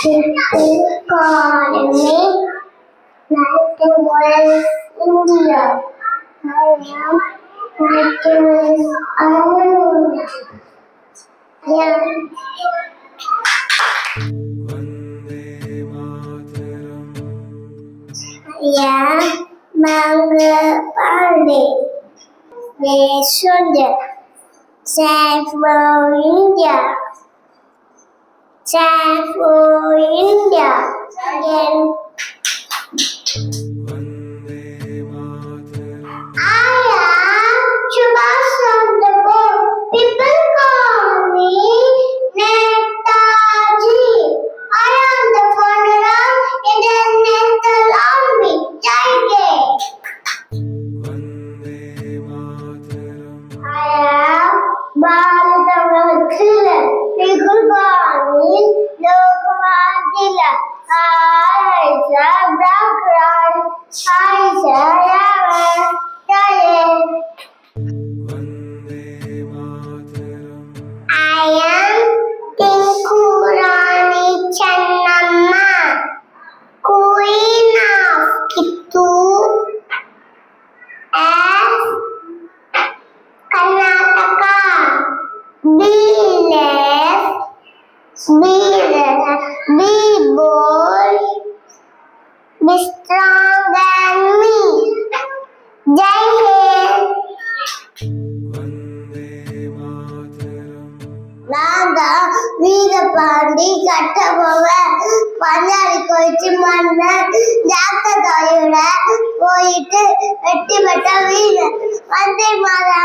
economy, nationalist India. I am nationalist Ireland. Yeah. Yeah, Manga Pandey. Soldier. Stand for India. Stand for India. Again. I am Subhash Chandra Bose. People call me Netaji. I am the founder of Indian National Army. Jai Hind. I am Balaram Thilan. People call me Lokman Thilan. I am Bhagwan. I am Jai. I am Tinku Rani Channamma, Queen of Kittur as Karnataka. Be bold, be strong than me. Jai Hind. நான்தான் வீரபாண்டி கட்டபொம்மன் பஞ்சாலி கோயிச்சு மன்னன் ஜாக்கிரதையோட போயிட்டு வெட்டி பெற்ற வீரன் வந்தே மாதா.